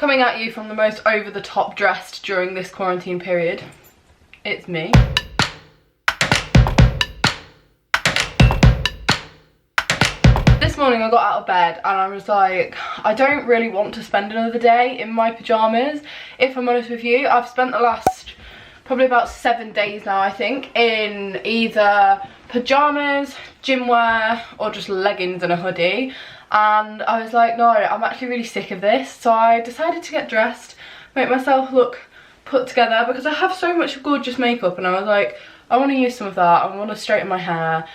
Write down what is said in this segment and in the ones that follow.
Coming at you from the most over-the-top dressed during this quarantine period, it's me. This morning I got out of bed and I was like, I don't really want to spend another day in my pyjamas. If I'm honest with you, I've spent the last probably about 7 days now, I think, in either pyjamas, gym wear, or just leggings and a hoodie. And I was like, no, I'm actually really sick of this. So I decided to get dressed, make myself look put together, because I have so much gorgeous makeup, and I was like, I want to use some of that. I want to straighten my hair.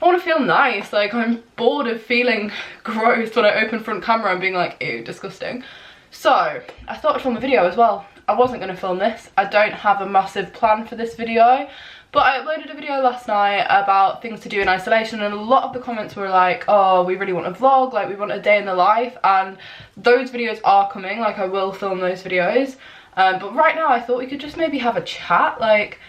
I want to feel nice. Like, I'm bored of feeling gross when I open front camera and being like, ew, disgusting. So I thought I'd film a video as well. I wasn't going to film this. I don't have a massive plan for this video. But I uploaded a video last night about things to do in isolation, and a lot of the comments were like, oh, we really want a vlog, like we want a day in the life, and those videos are coming, like I will film those videos. But right now I thought we could just maybe have a chat. Like,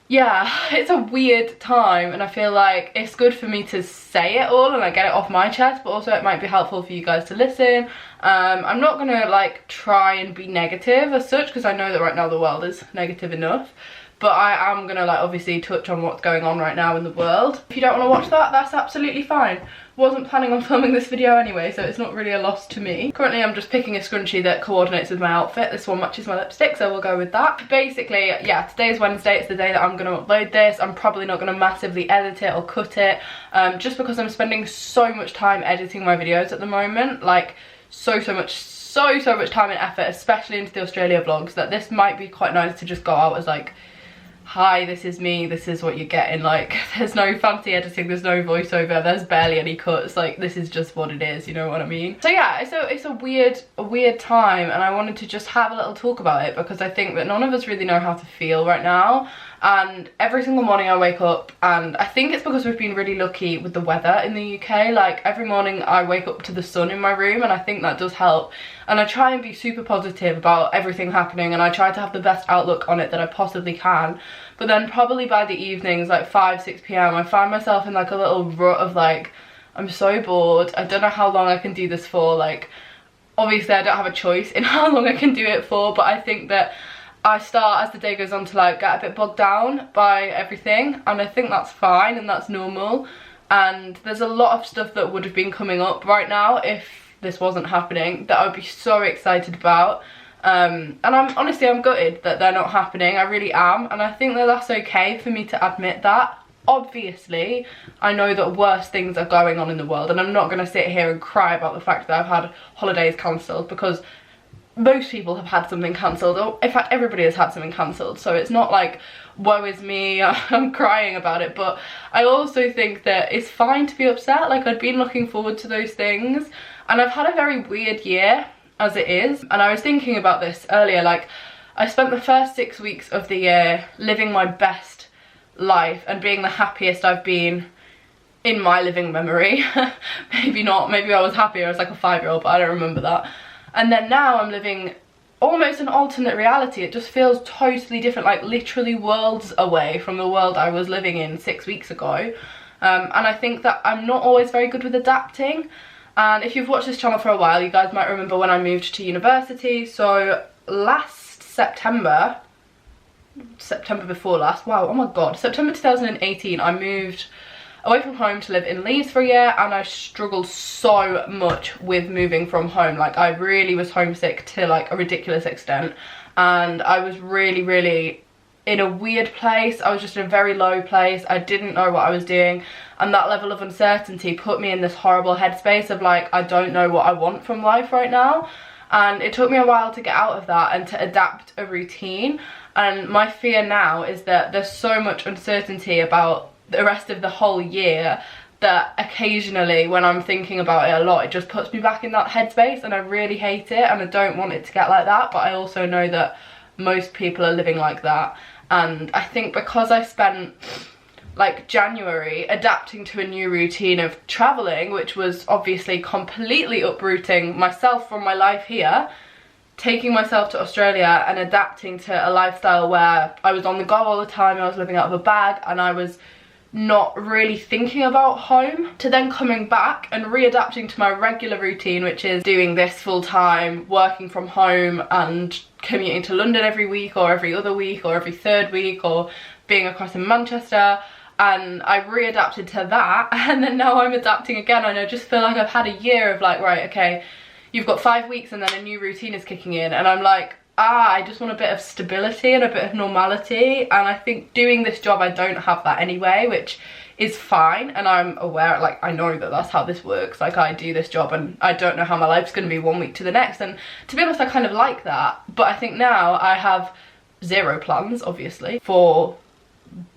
yeah, it's a weird time and I feel like it's good for me to say it all and I get it off my chest, but also it might be helpful for you guys to listen. I'm not gonna like try and be negative as such, because I know that right now the world is negative enough. But I am gonna like obviously touch on what's going on right now in the world. If you don't want to watch that, that's absolutely fine. Wasn't planning on filming this video anyway, so it's not really a loss to me. Currently I'm just picking a scrunchie that coordinates with my outfit. This one matches my lipstick, so we'll go with that. Basically, yeah, today is Wednesday. It's the day that I'm gonna upload this. I'm probably not gonna massively edit it or cut it, just because I'm spending so much time editing my videos at the moment. Like, so much time and effort, especially into the Australia vlogs, that this might be quite nice to just go out as like, hi, this is me, this is what you're getting. Like, there's no fancy editing, there's no voiceover, there's barely any cuts. Like, this is just what it is, you know what I mean? So yeah, it's a weird time, and I wanted to just have a little talk about it, because I think that none of us really know how to feel right now. And every single morning I wake up, and I think it's because we've been really lucky with the weather in the UK. Like, every morning I wake up to the sun in my room, and I think that does help. And I try and be super positive about everything happening, and I try to have the best outlook on it that I possibly can. But then probably by the evenings, like 5-6 p.m, I find myself in like a little rut of like, I'm so bored, I don't know how long I can do this for. Like, obviously I don't have a choice in how long I can do it for, but I think that I start, as the day goes on, to like get a bit bogged down by everything, and I think that's fine and that's normal. And there's a lot of stuff that would have been coming up right now if this wasn't happening that I would be so excited about. And I'm gutted that they're not happening. I really am, and I think that that's okay for me to admit that. Obviously, I know that worse things are going on in the world, and I'm not going to sit here and cry about the fact that I've had holidays cancelled, because most people have had something cancelled, or in fact everybody has had something cancelled, so it's not like woe is me, I'm crying about it. But I also think that it's fine to be upset. Like, I'd been looking forward to those things, and I've had a very weird year as it is. And I was thinking about this earlier, like, I spent the first 6 weeks of the year living my best life and being the happiest I've been in my living memory. Maybe not, maybe I was happier as like a 5-year-old, but I don't remember that. And then now I'm living almost an alternate reality. It just feels totally different, like literally worlds away from the world I was living in 6 weeks ago. And I think that I'm not always very good with adapting. And if you've watched this channel for a while, you guys might remember when I moved to university. So last September before last, wow, oh my god, September 2018, I moved away from home to live in Leeds for a year, and I struggled so much with moving from home. Like, I really was homesick to like a ridiculous extent, and I was really in a weird place. I was just in a very low place. I didn't know what I was doing, and that level of uncertainty put me in this horrible headspace of like, I don't know what I want from life right now. And it took me a while to get out of that and to adapt a routine. And my fear now is that there's so much uncertainty about the rest of the whole year that occasionally when I'm thinking about it a lot, it just puts me back in that headspace, and I really hate it, and I don't want it to get like that. But I also know that most people are living like that. And I think because I spent like January adapting to a new routine of traveling, which was obviously completely uprooting myself from my life here, taking myself to Australia and adapting to a lifestyle where I was on the go all the time, I was living out of a bag, and I was not really thinking about home, to then coming back and readapting to my regular routine, which is doing this full time, working from home and commuting to London every week or every other week or every third week, or being across in Manchester. And I readapted to that, and then now I'm adapting again, and I just feel like I've had a year of like, right, okay, you've got 5 weeks and then a new routine is kicking in, and I'm like, I just want a bit of stability and a bit of normality. And I think doing this job, I don't have that anyway, which is fine. And I'm aware, like, I know that that's how this works. Like, I do this job and I don't know how my life's going to be 1 week to the next. And to be honest, I kind of like that. But I think now I have zero plans, obviously, for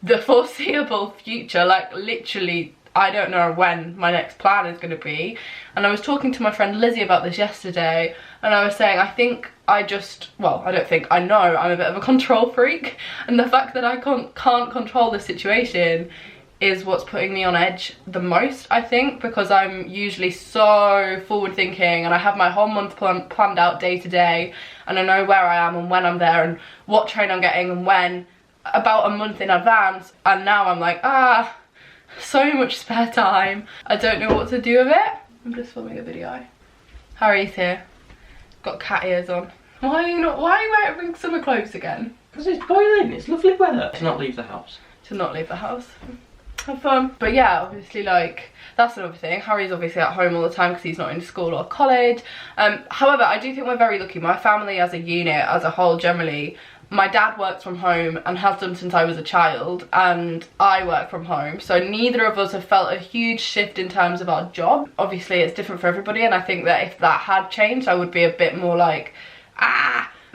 the foreseeable future. Like, literally, I don't know when my next plan is going to be. And I was talking to my friend Lizzie about this yesterday, and I was saying, I think I just, well, I don't think, I know I'm a bit of a control freak, and the fact that I can't control the situation is what's putting me on edge the most, I think, because I'm usually so forward thinking and I have my whole month planned out day to day, and I know where I am and when I'm there and what train I'm getting and when, about a month in advance. And now I'm like, so much spare time, I don't know what to do with it. I'm just filming a video. Harry's here, got cat ears on. Why are you wearing summer clothes again? Because it's boiling, it's lovely weather. To not leave the house. To not leave the house. Have fun. But yeah, obviously, like, that's another thing. Harry's obviously at home all the time because he's not in school or college. However, I do think we're very lucky. My family as a unit, as a whole, generally, my dad works from home and has done since I was a child, and I work from home, so neither of us have felt a huge shift in terms of our job. Obviously it's different for everybody, and I think that if that had changed, I would be a bit more like,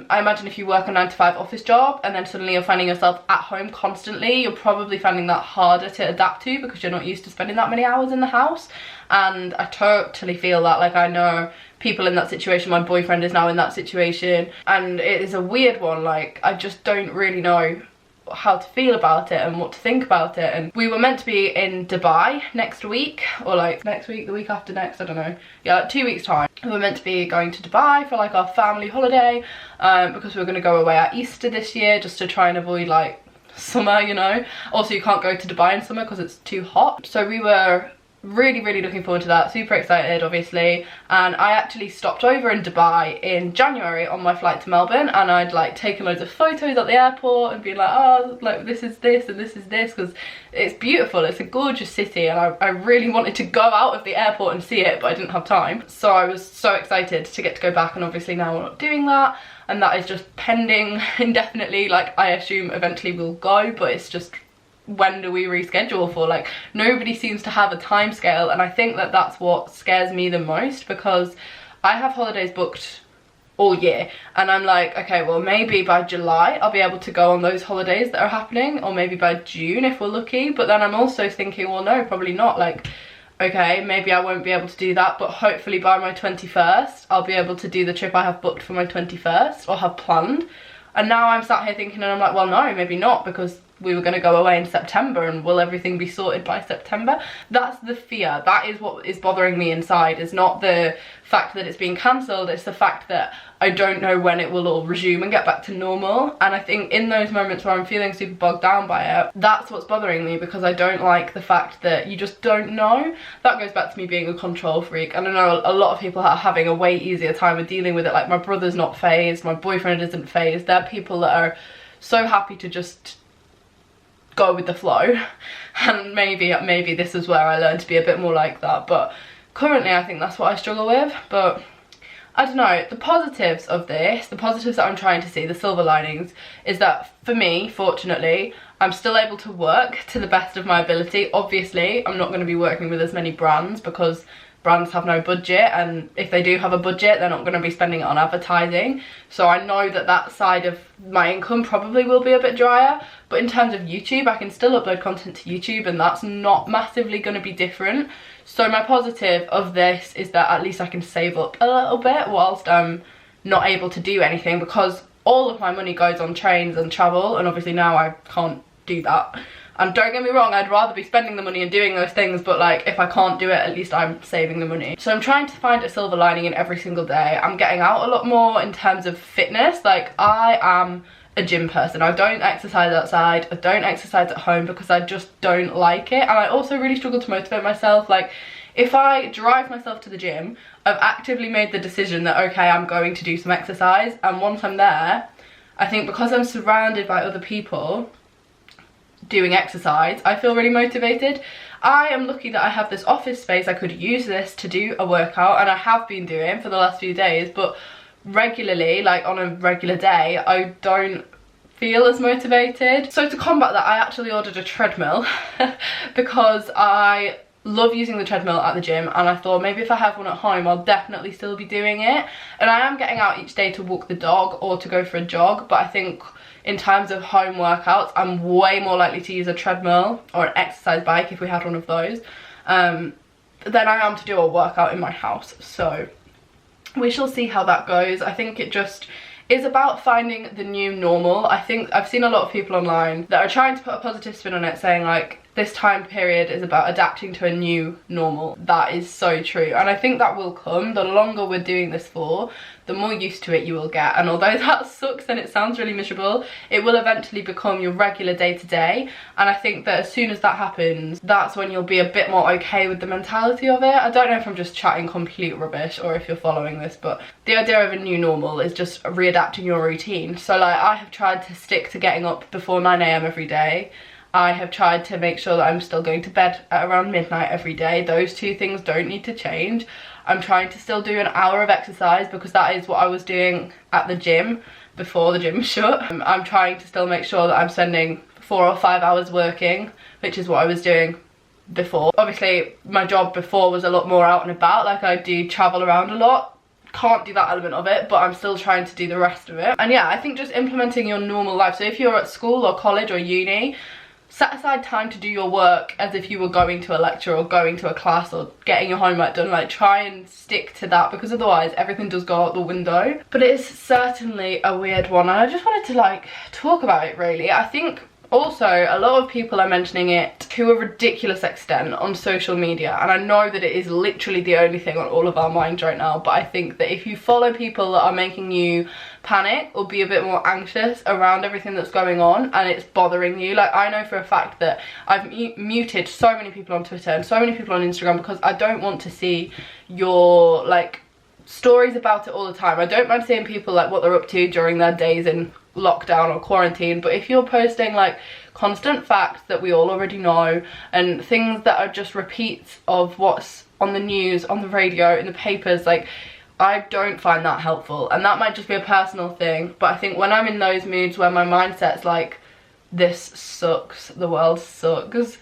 I imagine if you work a 9-to-5 office job and then suddenly you're finding yourself at home constantly, you're probably finding that harder to adapt to because you're not used to spending that many hours in the house. And I totally feel that. Like, I know people in that situation. My boyfriend is now in that situation, and it is a weird one. Like, I just don't really know how to feel about it and what to think about it. And we were meant to be in Dubai next week, or like next week, the week after next, I don't know, yeah, like 2 weeks time. We were meant to be going to Dubai for like our family holiday, because we were going to go away at Easter this year, just to try and avoid like summer, you know. Also, you can't go to Dubai in summer because it's too hot. So we were really looking forward to that, super excited obviously. And I actually stopped over in Dubai in January on my flight to Melbourne, and I'd like taken loads of photos at the airport and been like, oh, like this is this and this is this, because it's beautiful, it's a gorgeous city, and I really wanted to go out of the airport and see it, but I didn't have time. So I was so excited to get to go back, and obviously now we're not doing that, and that is just pending indefinitely. Like, I assume eventually we'll go, but it's just, when do we reschedule for? Like, nobody seems to have a time scale, and I think that that's what scares me the most, because I have holidays booked all year, and I'm like, okay, well, maybe by July I'll be able to go on those holidays that are happening, or maybe by June if we're lucky. But then I'm also thinking, well, no, probably not. Like, okay, maybe I won't be able to do that, but hopefully by my 21st I'll be able to do the trip I have booked for my 21st, or have planned. And now I'm sat here thinking, and I'm like, well, no, maybe not, because we were going to go away in September, and will everything be sorted by September? That's the fear. That is what is bothering me inside. Is not the fact that it's being cancelled, it's the fact that I don't know when it will all resume and get back to normal. And I think in those moments where I'm feeling super bogged down by it, that's what's bothering me, because I don't like the fact that you just don't know. That goes back to me being a control freak, and I know a lot of people are having a way easier time with dealing with it. Like, my brother's not phased, my boyfriend isn't phased. They're people that are so happy to just go with the flow, and maybe this is where I learned to be a bit more like that. But currently I think that's what I struggle with. But I don't know, the positives of this, the positives that I'm trying to see, the silver linings, is that for me, fortunately, I'm still able to work to the best of my ability. Obviously, I'm not going to be working with as many brands, because brands have no budget, and if they do have a budget, they're not going to be spending it on advertising. So I know that that side of my income probably will be a bit drier. But in terms of YouTube, I can still upload content to YouTube, and that's not massively going to be different. So my positive of this is that at least I can save up a little bit whilst I'm not able to do anything, because all of my money goes on trains and travel, and obviously now I can't do that. And don't get me wrong, I'd rather be spending the money and doing those things, but like, if I can't do it, at least I'm saving the money. So I'm trying to find a silver lining in every single day. I'm getting out a lot more in terms of fitness. Like, I am a gym person. I don't exercise outside, I don't exercise at home because I just don't like it. And I also really struggle to motivate myself. Like, if I drive myself to the gym, I've actively made the decision that, okay, I'm going to do some exercise, and once I'm there, I think because I'm surrounded by other people doing exercise, I feel really motivated. I am lucky that I have this office space. I could use this to do a workout, and I have been doing for the last few days, but regularly, like on a regular day, I don't feel as motivated. So to combat that, I actually ordered a treadmill because I love using the treadmill at the gym, and I thought maybe if I have one at home I'll definitely still be doing it. And I am getting out each day to walk the dog or to go for a jog, but I think in terms of home workouts I'm way more likely to use a treadmill or an exercise bike, if we had one of those, than I am to do a workout in my house. So we shall see how that goes. I think it just is about finding the new normal. I think I've seen a lot of people online that are trying to put a positive spin on it, saying like, this time period is about adapting to a new normal. That is so true, and I think that will come. The longer we're doing this for, the more used to it you will get, and although that sucks and it sounds really miserable, it will eventually become your regular day-to-day. And I think that as soon as that happens, that's when you'll be a bit more okay with the mentality of it. I don't know if I'm just chatting complete rubbish or if you're following this, but the idea of a new normal is just readapting your routine. So like, I have tried to stick to getting up before 9 AM every day. I have tried to make sure that I'm still going to bed at around midnight every day. Those two things don't need to change. I'm trying to still do an hour of exercise because that is what I was doing at the gym before the gym shut. I'm trying to still make sure that I'm spending 4 or 5 hours working, which is what I was doing before. Obviously, my job before was a lot more out and about. Like, I do travel around a lot. Can't do that element of it, but I'm still trying to do the rest of it. And yeah, I think just implementing your normal life. So if you're at school or college or uni, set aside time to do your work as if you were going to a lecture or going to a class or getting your homework done. Like, try and stick to that, because otherwise everything does go out the window. But it is certainly a weird one, and I just wanted to like talk about it really. I think also a lot of people are mentioning it to a ridiculous extent on social media, and I know that it is literally the only thing on all of our minds right now, but I think that if you follow people that are making you panic or be a bit more anxious around everything that's going on and it's bothering you, like, I know for a fact that I've muted so many people on Twitter and so many people on Instagram because I don't want to see your like stories about it all the time. I don't mind seeing people like what they're up to during their days in lockdown or quarantine, but if you're posting like constant facts that we all already know and things that are just repeats of what's on the news, on the radio, in the papers, like, I don't find that helpful. And that might just be a personal thing, but I think when I'm in those moods where my mindset's like, this sucks, the world sucks,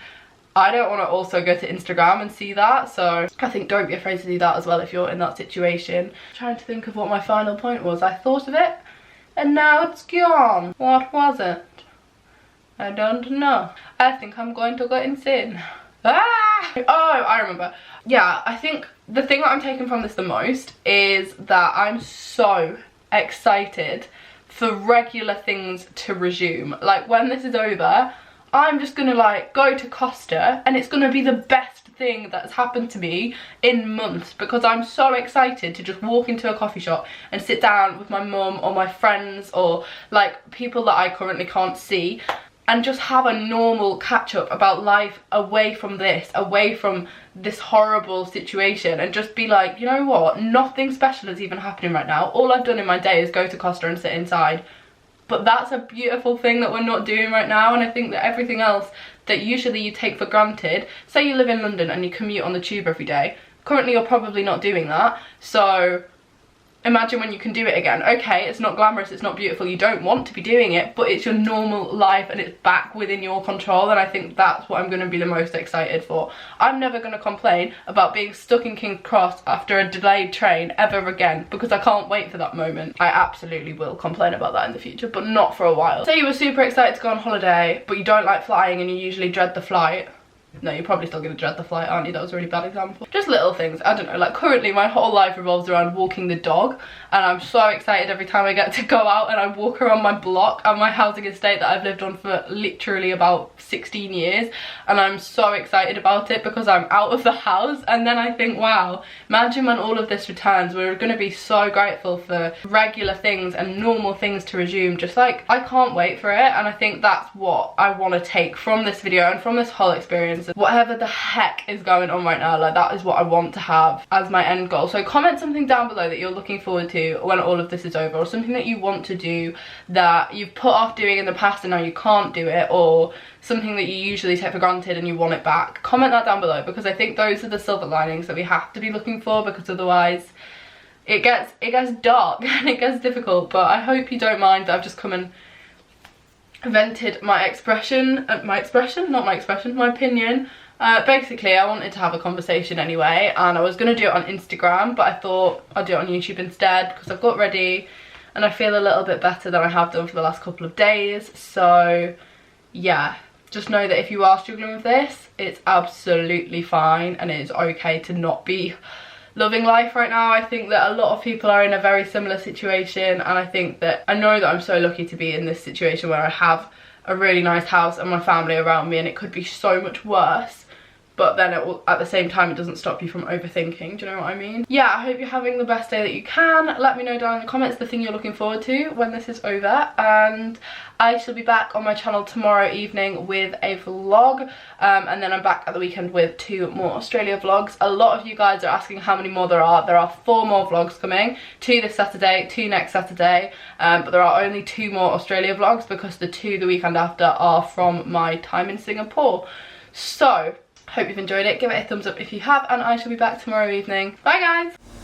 I don't want to also go to Instagram and see that. So I think don't be afraid to do that as well if you're in that situation. I'm trying to think of what my final point was. I thought of it and now it's gone. What was it? I don't know. I think I'm going to go insane. Ah! Oh, I remember. Yeah, I think the thing that I'm taking from this the most is that I'm so excited for regular things to resume. Like, when this is over, I'm just gonna like go to Costa and it's gonna be the best thing that's happened to me in months, because I'm so excited to just walk into a coffee shop and sit down with my mum or my friends or like people that I currently can't see and just have a normal catch up about life away from this horrible situation, and just be like, you know what, nothing special is even happening right now. All I've done in my day is go to Costa and sit inside. But that's a beautiful thing that we're not doing right now, and I think that everything else that usually you take for granted, say you live in London and you commute on the tube every day, currently you're probably not doing that, so imagine when you can do it again. Okay, it's not glamorous, it's not beautiful, you don't want to be doing it, but it's your normal life and it's back within your control, and I think that's what I'm going to be the most excited for. I'm never going to complain about being stuck in King's Cross after a delayed train ever again, because I can't wait for that moment. I absolutely will complain about that in the future, but not for a while. Say you were super excited to go on holiday, but you don't like flying and you usually dread the flight. No, you're probably still going to dread the flight, aren't you? That was a really bad example. Just little things. I don't know, like currently my whole life revolves around walking the dog, and I'm so excited every time I get to go out and I walk around my block and my housing estate that I've lived on for literally about 16 years, and I'm so excited about it because I'm out of the house. And then I think, wow, imagine when all of this returns, we're going to be so grateful for regular things and normal things to resume. Just like, I can't wait for it, and I think that's what I want to take from this video and from this whole experience. Whatever the heck is going on right now, like that is what I want to have as my end goal. So comment something down below that you're looking forward to when all of this is over, or something that you want to do that you've put off doing in the past and now you can't do it, or something that you usually take for granted and you want it back. Comment that down below, because I think those are the silver linings that we have to be looking for, because otherwise it gets dark and it gets difficult. But I hope you don't mind that I've just come and vented my opinion. Basically, I wanted to have a conversation anyway, and I was going to do it on Instagram, but I thought I'd do it on YouTube instead because I've got ready and I feel a little bit better than I have done for the last couple of days. So yeah, just know that if you are struggling with this, it's absolutely fine, and it is okay to not be loving life right now. I think that a lot of people are in a very similar situation, and I know that I'm so lucky to be in this situation where I have a really nice house and my family around me, and it could be so much worse, but then it will, at the same time, it doesn't stop you from overthinking. Do you know what I mean? Yeah, I hope you're having the best day that you can. Let me know down in the comments the thing you're looking forward to when this is over, and I shall be back on my channel tomorrow evening with a vlog, and then I'm back at the weekend with 2 more Australia vlogs. A lot of you guys are asking how many more there are. There are 4 more vlogs coming, 2 this Saturday, 2 next Saturday, but there are only 2 more Australia vlogs because the 2 the weekend after are from my time in Singapore. So hope you've enjoyed it. Give it a thumbs up if you have, and I shall be back tomorrow evening. Bye guys.